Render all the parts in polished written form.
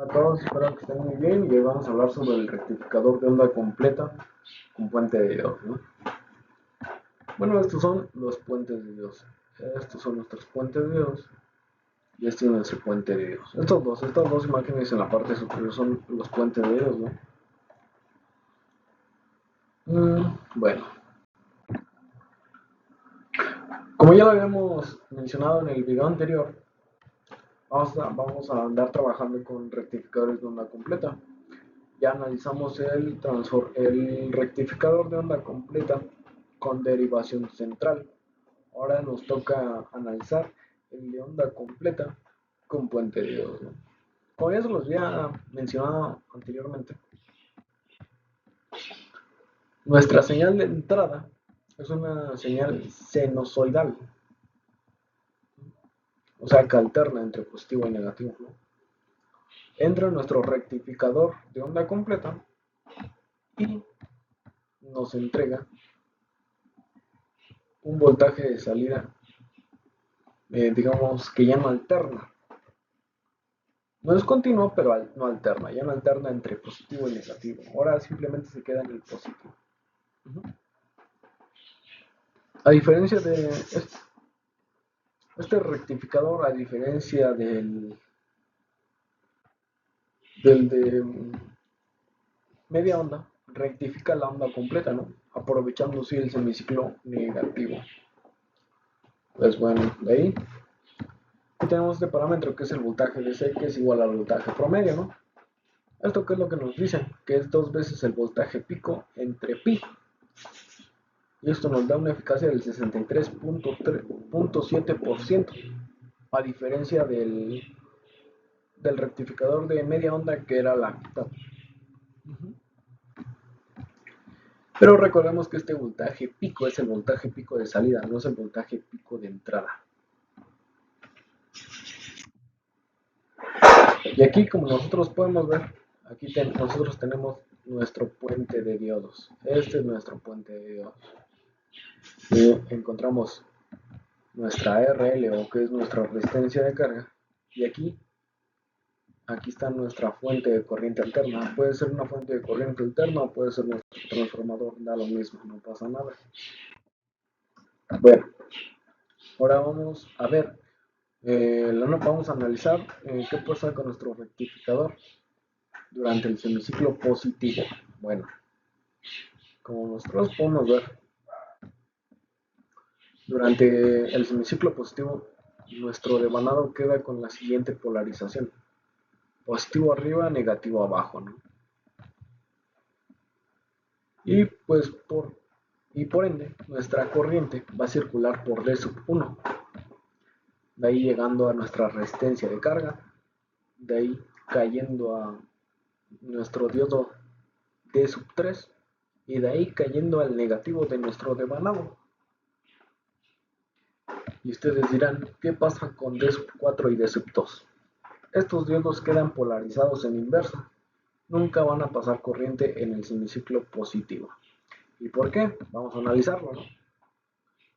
Hola a todos, espero que estén muy bien y hoy vamos a hablar sobre el rectificador de onda completa con puente de Dios, ¿no? Bueno, estos son los puentes de Dios. Estos son nuestros puentes de Dios y este es nuestro puente de Dios. Estas dos imágenes en la parte superior son los puentes de Dios, ¿no? Bueno, como ya lo habíamos mencionado en el video anterior, vamos a andar trabajando con rectificadores de onda completa. Ya analizamos el rectificador de onda completa con derivación central. Ahora nos toca analizar el de onda completa con puente de Dios, ¿no? Como ya se los había mencionado anteriormente, nuestra señal de entrada es una señal sinusoidal, o sea que alterna entre positivo y negativo, ¿no? Entra nuestro rectificador de onda completa y nos entrega un voltaje de salida, digamos que ya no alterna. No es continuo, pero no alterna. Ya no alterna entre positivo y negativo. Ahora simplemente se queda en el positivo. A diferencia de este rectificador, a diferencia del de media onda, rectifica la onda completa, ¿no? Aprovechando así el semiciclo negativo. Pues bueno, de ahí tenemos este parámetro que es el voltaje DC, que es igual al voltaje promedio, ¿no? ¿Esto qué es lo que nos dice? Que es 2 veces el voltaje pico entre pi. Y esto nos da una eficacia del 63.7%, a diferencia del rectificador de media onda que era la mitad. Pero recordemos que este voltaje pico es el voltaje pico de salida, no es el voltaje pico de entrada. Y aquí, como nosotros podemos ver, aquí nosotros tenemos nuestro puente de diodos. Este es nuestro puente de diodos. Y encontramos nuestra RL, o que es nuestra resistencia de carga. Y aquí está nuestra fuente de corriente alterna. Puede ser una fuente de corriente alterna o puede ser nuestro transformador, da lo mismo, no pasa nada. Bueno, ahora vamos a ver, vamos a analizar qué pasa con nuestro rectificador durante el semiciclo positivo. Bueno, como nosotros podemos ver, durante el semiciclo positivo, nuestro devanado queda con la siguiente polarización: positivo arriba, negativo abajo, ¿no? Y pues por ende, nuestra corriente va a circular por D sub 1, de ahí llegando a nuestra resistencia de carga, de ahí cayendo a nuestro diodo D sub 3 y de ahí cayendo al negativo de nuestro devanado. Y ustedes dirán, ¿qué pasa con D sub 4 y D sub 2? Estos diodos quedan polarizados en inversa, nunca van a pasar corriente en el semiciclo positivo. ¿Y por qué? Vamos a analizarlo, ¿no?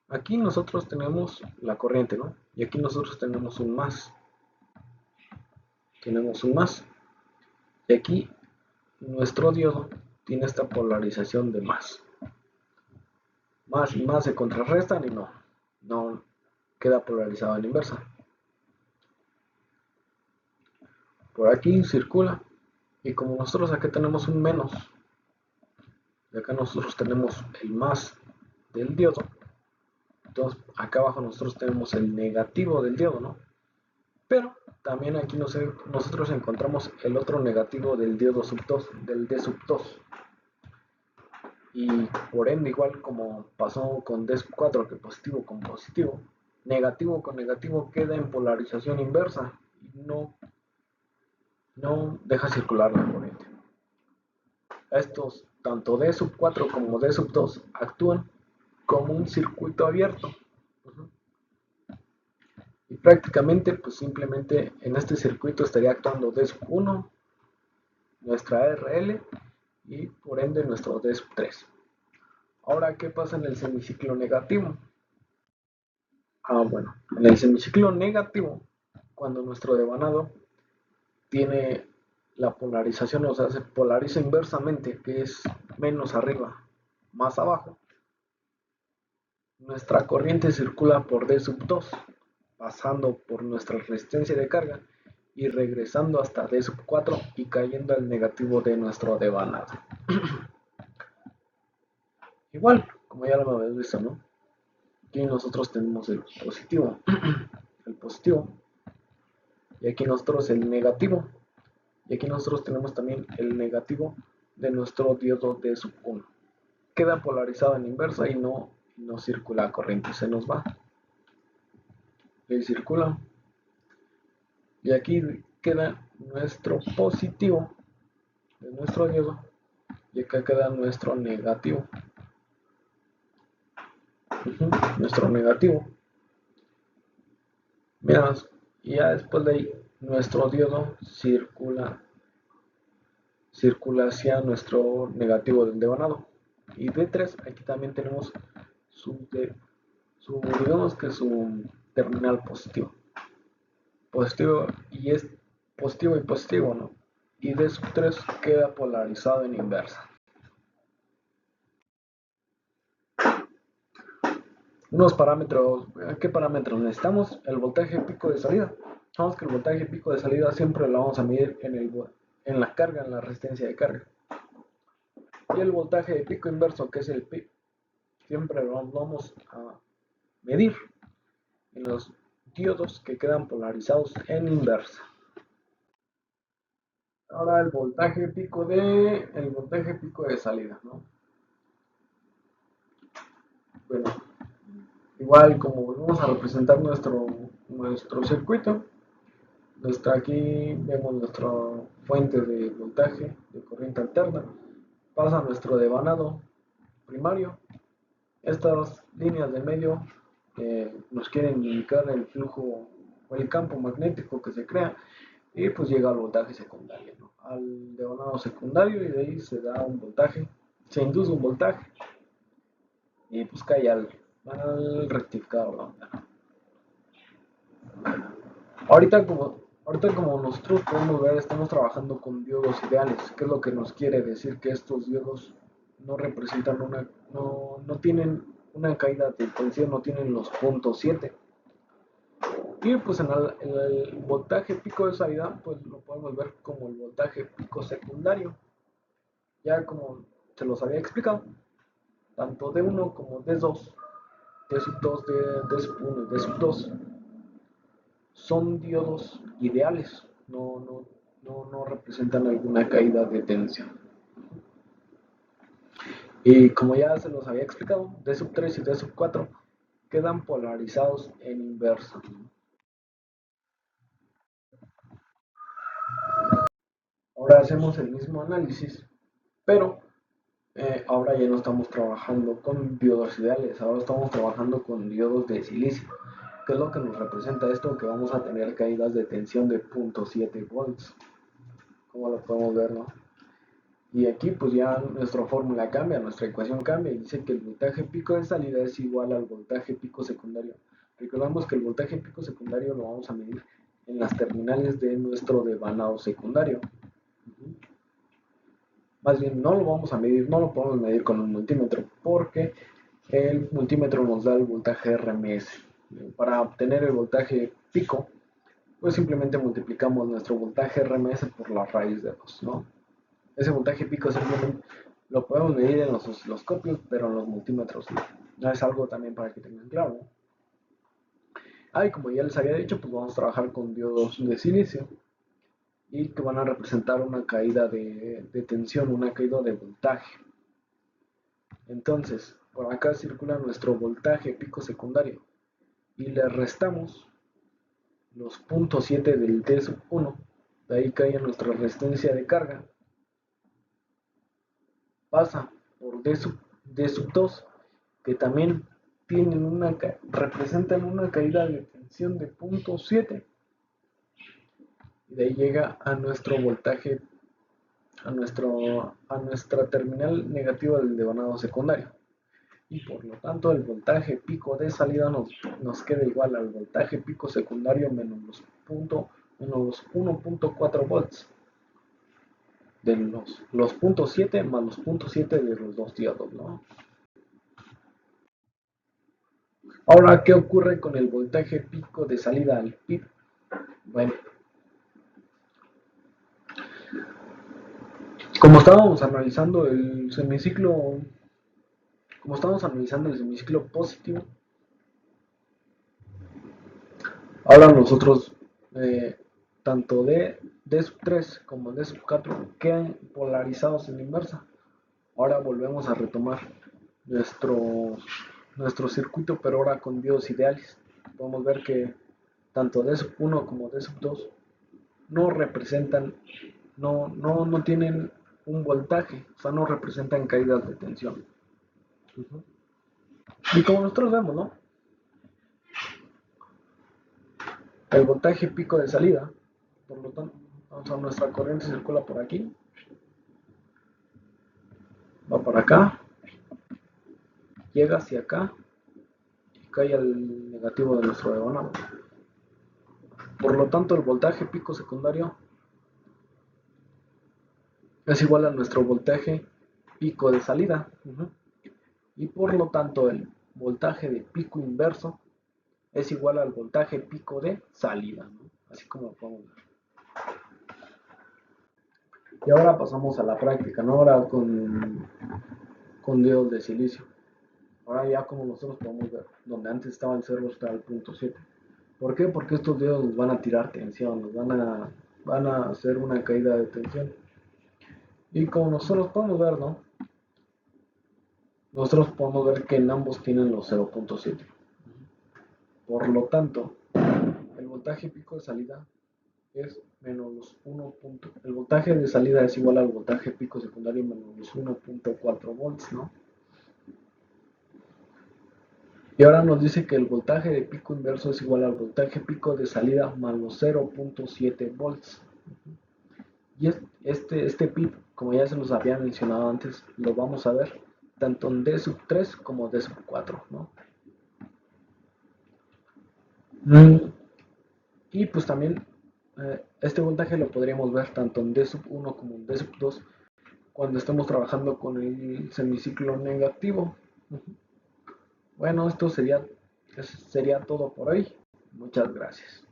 Aquí nosotros tenemos la corriente, ¿no? Y aquí nosotros tenemos un más. Tenemos un más. Y aquí nuestro diodo tiene esta polarización de más. Más y más se contrarrestan y no queda polarizado en inversa. Por aquí circula. Y como nosotros aquí tenemos un menos, y acá nosotros tenemos el más del diodo, entonces acá abajo nosotros tenemos el negativo del diodo, ¿no? Pero también aquí nosotros encontramos el otro negativo del diodo sub 2, del D sub 2. Y por ende, igual como pasó con D sub 4, que positivo con positivo, negativo con negativo queda en polarización inversa y no deja circular la corriente. Estos, tanto D sub 4 como D sub 2, actúan como un circuito abierto. Y prácticamente, pues simplemente en este circuito estaría actuando D sub 1, nuestra RL y por ende nuestro D sub 3. Ahora, ¿qué pasa en el semiciclo negativo? Bueno, en el semiciclo negativo, cuando nuestro devanado tiene la polarización, o sea, se polariza inversamente, que es menos arriba, más abajo, nuestra corriente circula por D sub 2, pasando por nuestra resistencia de carga y regresando hasta D sub 4 y cayendo al negativo de nuestro devanado. Igual, como ya lo hemos visto, ¿no? Aquí nosotros tenemos el positivo, el positivo, y aquí nosotros el negativo, y aquí nosotros tenemos también el negativo de nuestro diodo D sub 1. Queda polarizado en inversa y no circula corriente, se nos va. Y circula. Y aquí queda nuestro positivo de nuestro diodo y acá queda nuestro negativo. Nuestro negativo. Mira, y ya después de ahí nuestro diodo circula hacia nuestro negativo del devanado. Y D3, aquí también tenemos digamos que su terminal positivo. Positivo y es positivo y positivo, ¿no? Y D sub 3 queda polarizado en inversa. Unos parámetros, ¿qué parámetros necesitamos? El voltaje pico de salida. Sabemos que el voltaje pico de salida siempre lo vamos a medir en la carga, en la resistencia de carga. Y el voltaje de pico inverso, que es el PIB, siempre lo vamos a medir en los diodos que quedan polarizados en inversa. Ahora el voltaje pico de salida, ¿no? Bueno, igual como volvemos a representar nuestro circuito, aquí vemos nuestra fuente de voltaje de corriente alterna, pasa nuestro devanado primario. Estas líneas de medio nos quieren indicar el flujo o el campo magnético que se crea y pues llega al voltaje secundario, ¿no? Al devanado secundario, y de ahí se da un voltaje, se induce un voltaje y pues cae al rectificador, ¿no? Ahorita como nosotros podemos ver, estamos trabajando con diodos ideales. ¿Qué es lo que nos quiere decir? Que estos diodos no representan no tienen una caída de tensión, no tienen los puntos 7. Y pues en el voltaje pico de salida, pues lo podemos ver como el voltaje pico secundario. Ya como se los había explicado, tanto D1 como D2, D sub 2, D sub 1 y D sub 2 son diodos ideales, no representan alguna caída de tensión. Y como ya se los había explicado, D sub 3 y D sub 4 quedan polarizados en inversa. Ahora hacemos el mismo análisis, pero ahora ya no estamos trabajando con diodos ideales, ahora estamos trabajando con diodos de silicio. ¿Qué es lo que nos representa esto? Que vamos a tener caídas de tensión de 0.7 volts, como lo podemos ver, ¿no? Y aquí pues ya nuestra fórmula cambia, nuestra ecuación cambia y dice que el voltaje pico de salida es igual al voltaje pico secundario. Recordamos que el voltaje pico secundario lo vamos a medir en las terminales de nuestro devanado secundario. Más bien no lo vamos a medir, no lo podemos medir con un multímetro porque el multímetro nos da el voltaje RMS. Para obtener el voltaje pico, pues simplemente multiplicamos nuestro voltaje RMS por la raíz de 2, ¿no? Ese voltaje pico simplemente lo podemos medir en los osciloscopios, pero en los multímetros no. Es algo también para que tengan claro, ¿no? Y como ya les había dicho, pues vamos a trabajar con diodos de silicio y que van a representar una caída de tensión, una caída de voltaje. Entonces, por acá circula nuestro voltaje pico secundario y le restamos los 0.7 del D sub 1, de ahí cae nuestra resistencia de carga, pasa por D sub 2, que también representan una caída de tensión de 0.7, y de ahí llega a nuestro voltaje, a nuestra terminal negativa del devanado secundario. Y por lo tanto el voltaje pico de salida nos queda igual al voltaje pico secundario menos los 1.4 volts. de los puntos 7 más los puntos 7 de los dos diodos, ¿no? Ahora, ¿qué ocurre con el voltaje pico de salida al PIB? Bueno, como estábamos analizando el semiciclo, como estábamos analizando el semiciclo positivo, ahora nosotros, tanto D3 como D4 quedan polarizados en la inversa. Ahora volvemos a retomar nuestro, nuestro circuito, pero ahora con diodos ideales. Podemos ver que tanto D1 como D2 no representan, no tienen un voltaje, o sea, no representan caídas de tensión. Y como nosotros vemos, ¿no? El voltaje pico de salida, por lo tanto, o sea, nuestra corriente circula por aquí, va para acá, llega hacia acá y cae al negativo de nuestro diagonal. Por lo tanto, el voltaje pico secundario es igual a nuestro voltaje pico de salida. Y por lo tanto, el voltaje de pico inverso es igual al voltaje pico de salida, ¿no? Así como lo podemos ver. Y ahora pasamos a la práctica, ¿no? Ahora con diodos de silicio. Ahora ya como nosotros podemos ver, donde antes estaba el 0 está el punto 7. ¿Por qué? Porque estos diodos nos van a tirar tensión, nos van a hacer una caída de tensión. Y como nosotros podemos ver, ¿no? Nosotros podemos ver que en ambos tienen los 0.7. Por lo tanto, el voltaje pico de salida es menos los 1. El voltaje de salida es igual al voltaje pico secundario menos los 1.4 volts, ¿no? Y ahora nos dice que el voltaje de pico inverso es igual al voltaje pico de salida más los 0.7 volts. Y este PIB, como ya se los había mencionado antes, lo vamos a ver tanto en D3 como D4, ¿no? Y pues también este voltaje lo podríamos ver tanto en D1 como en D2 cuando estemos trabajando con el semiciclo negativo. Bueno, esto sería todo por hoy. Muchas gracias.